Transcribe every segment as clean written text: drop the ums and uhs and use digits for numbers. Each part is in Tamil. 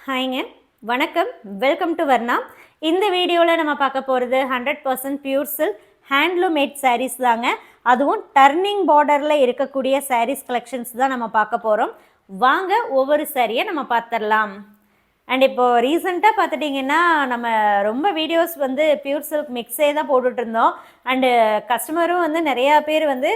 ஹாய்ங்க, வணக்கம். Welcome to Varna. இந்த வீடியோவில் நம்ம பார்க்க போகிறது 100% pure silk handloom made sarees தாங்க. அதுவும் டர்னிங் பார்டரில் இருக்கக்கூடிய சாரீஸ் கலெக்ஷன்ஸ் தான் நம்ம பார்க்க போகிறோம். வாங்க ஒவ்வொரு சாரியை நம்ம பார்த்துடலாம். அண்ட் இப்போது ரீசெண்டாக பார்த்துட்டிங்கன்னா நம்ம ரொம்ப வீடியோஸ் வந்து பியூர் சில்க் மிக்ஸே தான் போட்டுட்ருந்தோம். அண்டு கஸ்டமரும் வந்து நிறையா பேர் வந்து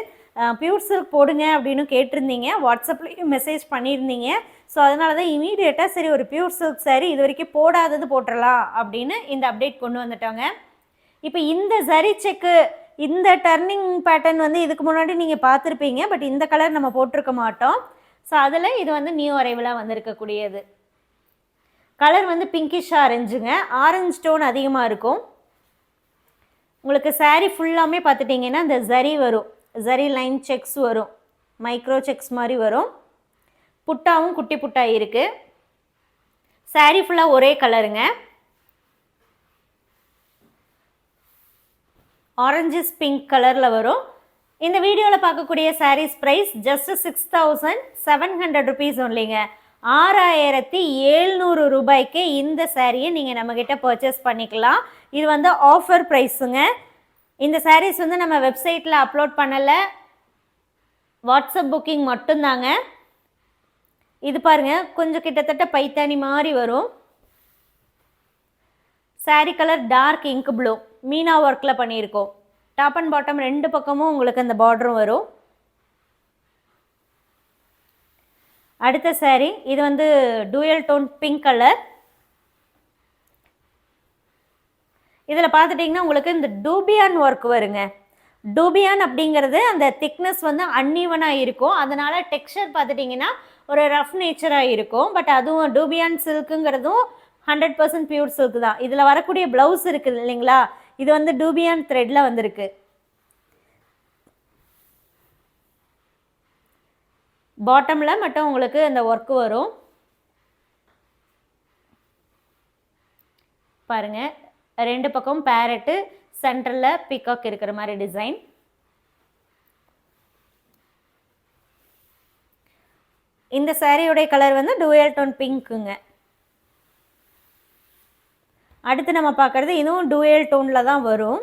பியூர் சில்க் போடுங்க அப்படின்னு கேட்டிருந்தீங்க. வாட்ஸ்அப்லேயும் மெசேஜ் பண்ணியிருந்தீங்க. ஸோ அதனால தான் இமீடியட்டாக சரி ஒரு பியூர் சில்க் சாரீ இது வரைக்கும் போடாதது போட்டுடலாம் அப்படின்னு இந்த அப்டேட் கொண்டு வந்துட்டோங்க. இப்போ இந்த சரி செக்கு இந்த டர்னிங் பேட்டர்ன் வந்து இதுக்கு முன்னாடி நீங்கள் பார்த்துருப்பீங்க. பட் இந்த கலர் நம்ம போட்டிருக்க மாட்டோம். ஸோ அதில் இது வந்து நியூ அரைவலாக வந்திருக்கக்கூடியது. கலர் வந்து பிங்கிஷ் ஆரஞ்சுங்க. ஆரஞ்சு டோன் அதிகமாக இருக்கும். உங்களுக்கு சாரீ ஃபுல்லாமே பார்த்துட்டிங்கன்னா இந்த ஜரி வரும். ஜரி லைன் செக்ஸ் வரும். மைக்ரோ செக்ஸ் மாதிரி வரும். புட்டாவும் குட்டி புட்டா இருக்குது. சாரீ ஃபுல்லாக ஒரே கலருங்க. ஆரஞ்சஸ் பிங்க் கலரில் வரும். இந்த வீடியோவில் பார்க்கக்கூடிய சாரீஸ் ப்ரைஸ் ஜஸ்ட் 6700 ருபீஸ் ஒன்லிங்க. 6700 ரூபாய்க்கு இந்த சாரியை நீங்கள் நம்மக்கிட்ட பர்ச்சேஸ் பண்ணிக்கலாம். இது வந்து ஆஃபர் ப்ரைஸுங்க. இந்த சாரீஸ் வந்து நம்ம வெப்சைட்டில் அப்லோட் பண்ணலை. வாட்ஸ்அப் புக்கிங் மட்டும்தாங்க. இது பாருங்கள், கொஞ்சம் கிட்டத்தட்ட பைத்தானி மாதிரி வரும். Saree colour dark ink blue meena ஒர்க்கில் பண்ணியிருக்கோம். டாப் அண்ட் பாட்டம் ரெண்டு பக்கமும் உங்களுக்கு அந்த பார்டரும் வரும். அடுத்த சாரீ இது வந்து டூயல் டோன் பிங்க் கலர். இதில் பார்த்துட்டிங்கன்னா உங்களுக்கு இந்த டூபியான் ஒர்க் வருங்க. டூபியான் அப்படிங்கிறது அந்த திக்னஸ் வந்து அன்ஈவனாக இருக்கும். அதனால் டெக்ஸ்சர் பார்த்துட்டிங்கன்னா ஒரு ரஃப் நேச்சராக இருக்கும். பட் அதுவும் டூபியான் சில்க்குங்கிறதும் 100% பியூர் சில்க் தான். இதில் வரக்கூடிய ப்ளவுஸ் இருக்குது இல்லைங்களா, இது வந்து டூபியான் த்ரெட்டில் வந்திருக்கு. பாட்டமில் மட்டும் உங்களுக்கு அந்த ஒர்க்கு வரும் பாருங்கள். ரெண்டு பக்கம் பேரட்டு, சென்டரில் பீகாக் இருக்கிற மாதிரி டிசைன். இந்த சாரியோடைய கலர் வந்து டூயல் டோன் பிங்க்குங்க. அடுத்து நம்ம பார்க்குறது இதுவும் டூயல் டோனில் தான் வரும்.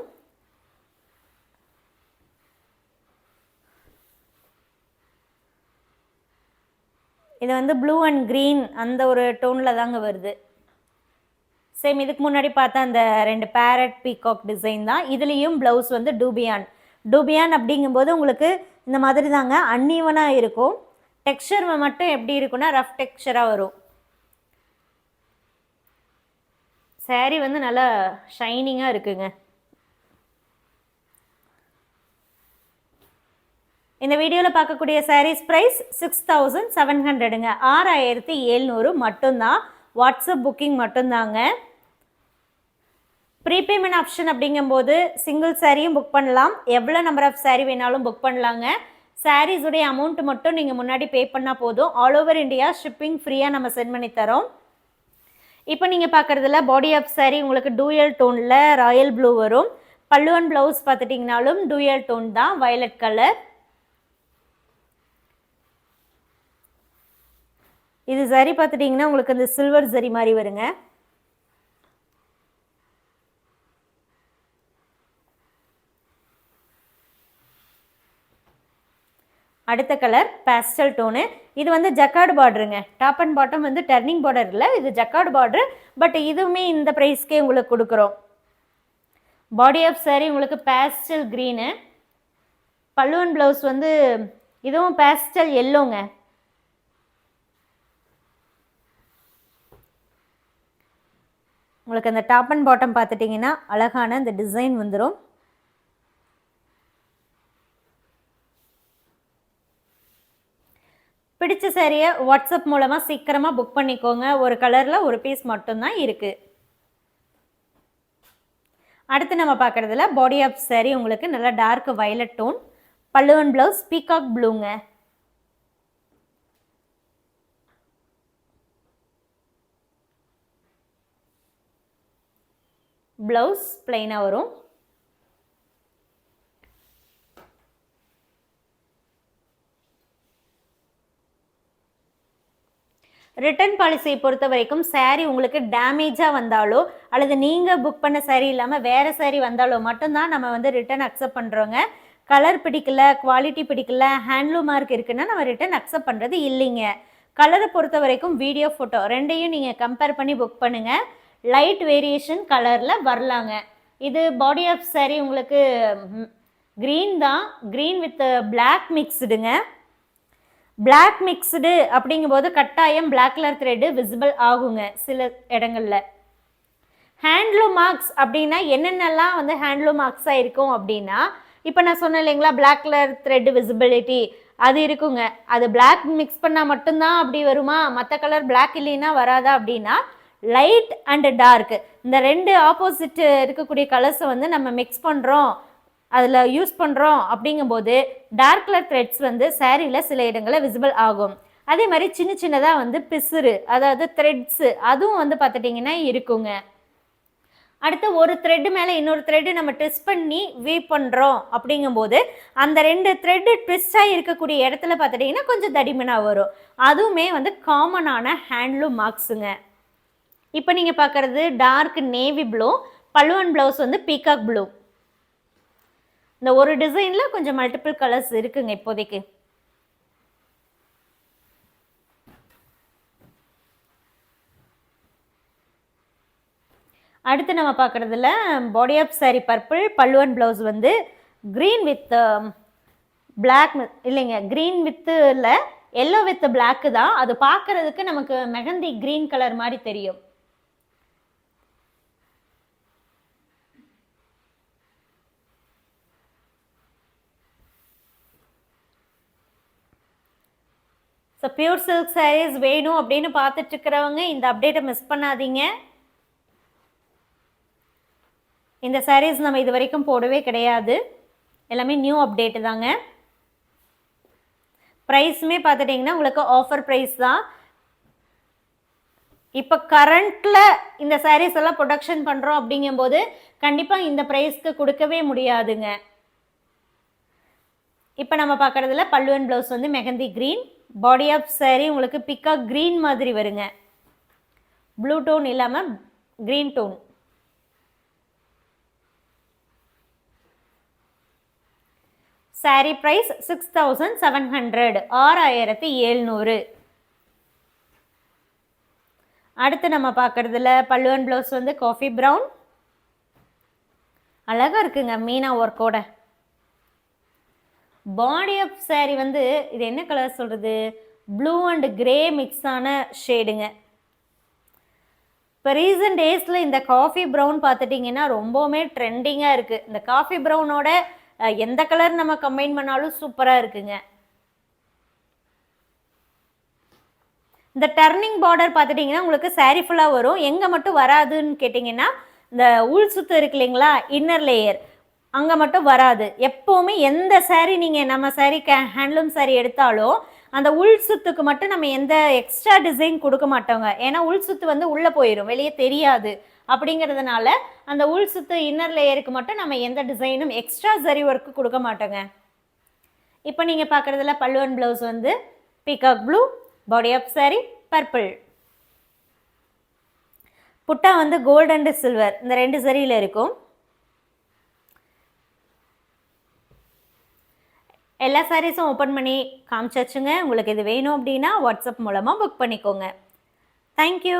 இது வந்து ப்ளூ அண்ட் க்ரீன் அந்த ஒரு டோனில் தாங்க வருது. சேம் இதுக்கு முன்னாடி பார்த்தா அந்த ரெண்டு பேரட் பீகாக் டிசைன் தான். இதுலேயும் ப்ளவுஸ் வந்து டூபியான். டூபியான் அப்படிங்கும்போது உங்களுக்கு இந்த மாதிரி தாங்க அன்ஈவனாக இருக்கும். டெக்ஸ்சர் மட்டும் எப்படி இருக்குன்னா ரஃப் டெக்ஸ்சராக வரும். சாரீ வந்து நல்லா ஷைனிங்காக இருக்குங்க. இந்த வீடியோவில் பார்க்கக்கூடிய சாரீஸ் ப்ரைஸ் 6700ங்க. 6700 மட்டும்தான். வாட்ஸ்அப் புக்கிங் மட்டும்தாங்க. ப்ரீபேமெண்ட் ஆப்ஷன் அப்படிங்கும்போது சிங்கிள் சாரியும் புக் பண்ணலாம். எவ்வளோ நம்பர் ஆஃப் சாரீ வேணாலும் புக் பண்ணலாங்க. சாரீஸுடைய அமௌண்ட் மட்டும் நீங்கள் முன்னாடி பே பண்ணால் போதும். ஆல் ஓவர் இந்தியா ஷிப்பிங் ஃப்ரீயாக நம்ம சென்ட் பண்ணி தரோம். இப்போ நீங்கள் பார்க்குறதுல பாடி ஆஃப் சாரீ உங்களுக்கு டூயல் டோனில் ராயல் ப்ளூ வரும். பல்லு அண்ட் ப்ளவுஸ் பார்த்துட்டிங்கனாலும் டூயல் டோன் தான், வயலட் கலர். இது சரி பார்த்துட்டிங்கன்னா உங்களுக்கு அந்த சில்வர் சரி மாதிரி வருங்க. அடுத்த கலர் பேஸ்டல் டோனு. இது வந்து ஜக்கார்டு பார்டருங்க. டாப் அண்ட் பாட்டம் வந்து டர்னிங் பார்டர் இல்லை, இது ஜக்கார்டு பார்டரு. பட் இதுவுமே இந்த ப்ரைஸ்க்கே உங்களுக்கு கொடுக்குறோம். பாடி ஆஃப் சாரீ உங்களுக்கு பேஸ்டல் க்ரீனு. பல்லு அண்ட் ப்ளவுஸ் வந்து இதுவும் பேஸ்டல் எல்லோங்க. உங்களுக்கு அந்த டாப் அண்ட் பாட்டம் பார்த்துட்டிங்கன்னா அழகான அந்த டிசைன் வந்துடும். பிடிச்ச சாரியை வாட்ஸ்அப் மூலமாக சீக்கிரமாக புக் பண்ணிக்கோங்க. ஒரு கலரில் ஒரு பீஸ் மட்டும்தான் இருக்குது. அடுத்து நம்ம பார்க்குறதுல பாடி ஆஃப் சாரீ உங்களுக்கு நல்லா டார்க் வயலட் டோன். பல்லு அண்ட் ப்ளவுஸ் பீகாக் ப்ளூங்க. ப்ளவுஸ் பிளைனாக வரும். ரிட்டர்ன் பாலிசியை பொறுத்த வரைக்கும் saree உங்களுக்கு டேமேஜாக வந்தாலோ அல்லது நீங்கள் புக் பண்ண saree இல்லாமல் வேறு saree வந்தாலோ மட்டும்தான் நம்ம வந்து ரிட்டர்ன் அக்செப்ட் பண்ணுறோங்க. கலர் பிடிக்கல, குவாலிட்டி பிடிக்கல, ஹேண்ட்லூம் மார்க் இருக்குன்னா நம்ம ரிட்டர்ன் அக்செப்ட் பண்ணுறது இல்லைங்க. கலரை பொறுத்த வரைக்கும் வீடியோ ஃபோட்டோ ரெண்டையும் நீங்கள் கம்பேர் பண்ணி புக் பண்ணுங்கள். லைட் வேரியேஷன் கலரில் வரலாங்க. இது பாடி ஆஃப் saree உங்களுக்கு க்ரீன் தான், க்ரீன் வித் பிளாக் மிக்ஸ்டுங்க. பிளாக் மிக்ஸ்டு அப்படிங்கும்போது கட்டாயம் பிளாக் கலர் த்ரெட்டு விசிபிள் ஆகுங்க சில இடங்களில். ஹேண்ட்லூம் மார்க்ஸ் அப்படின்னா என்னென்னலாம் வந்து ஹேண்ட்லூம் மார்க்ஸாக இருக்கும் அப்படின்னா, இப்போ நான் சொன்னேன் இல்லைங்களா பிளாக் கலர் த்ரெட்டு விசிபிலிட்டி அது இருக்குங்க. அது பிளாக் மிக்ஸ் பண்ணால் மட்டும்தான் அப்படி வருமா, மற்ற கலர் பிளாக் இல்லைன்னா வராதா அப்படின்னா, லைட் அண்டு டார்க் இந்த ரெண்டு ஆப்போசிட் இருக்கக்கூடிய கலர்ஸை வந்து நம்ம மிக்ஸ் பண்ணுறோம், அதில் யூஸ் பண்ணுறோம் அப்படிங்கும்போது டார்க் கலர் த்ரெட்ஸ் வந்து சாரியில் சில இடங்களில் விசிபிள் ஆகும். அதே மாதிரி சின்ன சின்னதாக வந்து பிசுறு அதாவது த்ரெட்ஸு அதுவும் வந்து பார்த்துட்டிங்கன்னா இருக்குங்க. அடுத்து ஒரு த்ரெட்டு மேலே இன்னொரு த்ரெட்டு நம்ம ட்விஸ்ட் பண்ணி வீவ் பண்ணுறோம் அப்படிங்கும்போது அந்த ரெண்டு த்ரெட்டு ட்விஸ்டாக இருக்கக்கூடிய இடத்துல பார்த்துட்டிங்கன்னா கொஞ்சம் தடிமனாக வரும். அதுவுமே வந்து காமனான ஹேண்ட்லூம் மார்க்ஸுங்க. இப்போ நீங்கள் பார்க்குறது டார்க் நேவி ப்ளூ, பல்லுவன் ப்ளவுஸ் வந்து பீகாக் ப்ளூ. இந்த ஒரு டிசைனில் கொஞ்சம் மல்டிபிள் கலர்ஸ் இருக்குங்க இப்போதைக்கு. அடுத்து நம்ம பார்க்குறதுல பாடி ஆஃப் saree பர்பிள், பல்லுவன் ப்ளவுஸ் வந்து க்ரீன் வித் பிளாக் இல்லைங்க, க்ரீன் வித்து இல்லை எல்லோ வித் பிளாக்கு தான். அது பார்க்குறதுக்கு நமக்கு மெஹந்தி க்ரீன் கலர் மாதிரி தெரியும். ஸோ பியூர் சில்க் சாரீஸ் வேணும் அப்படின்னு பார்த்துட்ருக்கிறவங்க இந்த அப்டேட்டை மிஸ் பண்ணாதீங்க. இந்த சாரீஸ் நம்ம இது வரைக்கும் போடவே கிடையாது, எல்லாமே நியூ அப்டேட்டு தாங்க. ப்ரைஸுமே பார்த்துட்டிங்கன்னா உங்களுக்கு ஆஃபர் ப்ரைஸ் தான். இப்போ கரண்ட்டில் இந்த சாரீஸ் எல்லாம் ப்ரொடக்ஷன் பண்ணுறோம் அப்படிங்கும்போது கண்டிப்பாக இந்த ப்ரைஸ்க்கு கொடுக்கவே முடியாதுங்க. இப்போ நம்ம பார்க்குறதுல பல்லுவன் ப்ளவுஸ் வந்து mehndi green, body of saree உங்களுக்கு பிக்காக் க்ரீன் மாதிரி வருங்க, ப்ளூ டோன் இல்லாமல் க்ரீன் டோன். saree price 6700, 6700. அடுத்து நம்ம பார்க்குறதுல பல்லுவன் ப்ளவுஸ் வந்து காஃபி ப்ரௌன், அழகாக இருக்குங்க மீனா ஒர்க்கோட. பாடி ஆஃப் saree வந்து இது என்ன கலர் சொல்கிறது, ப்ளூ அண்ட் கிரே மிக்ஸான ஷேடுங்க. இப்போ ரீசன்ட் டேஸில் இந்த காஃபி ப்ரௌன் பார்த்துட்டிங்கன்னா ரொம்பவுமே ட்ரெண்டிங்காக இருக்குது. இந்த காஃபி ப்ரௌனோட எந்த கலர் நம்ம கம்பைன் பண்ணாலும் சூப்பராக இருக்குங்க. இந்த டர்னிங் பார்டர் பார்த்துட்டிங்கன்னா உங்களுக்கு saree ஃபுல்லாக வரும். எங்கே மட்டும் வராதுன்னு கேட்டிங்கன்னா இந்த உள் சுத்து இருக்கு இல்லைங்களா இன்னர் லேயர், அங்கே மட்டும் வராது. எப்போவுமே எந்த saree நீங்கள் நம்ம saree ஹேண்ட்லூம் saree எடுத்தாலும் அந்த உள் சுத்துக்கு மட்டும் நம்ம எந்த எக்ஸ்ட்ரா டிசைன் கொடுக்க மாட்டோங்க. ஏன்னா உள் சுத்து வந்து உள்ளே போயிடும், வெளியே தெரியாது. அப்படிங்கிறதுனால அந்த உள் சுத்து இன்னர் லேயருக்கு மட்டும் நம்ம எந்த டிசைனும் எக்ஸ்ட்ரா சரி ஒர்க்கு கொடுக்க மாட்டோங்க. இப்போ நீங்கள் பார்க்குறதுல பல்லுவன் ப்ளவுஸ் வந்து peacock blue, body of saree purple, butta வந்து கோல்டு அண்ட் சில்வர் இந்த ரெண்டு சரியில் இருக்கும். எல்லா சாரீஸும் ஓப்பன் பண்ணி காமிச்சாச்சுங்க. உங்களுக்கு இது வேணும் அப்படின்னா வாட்ஸ்அப் மூலமாக புக் பண்ணிக்கோங்க. தேங்க்யூ.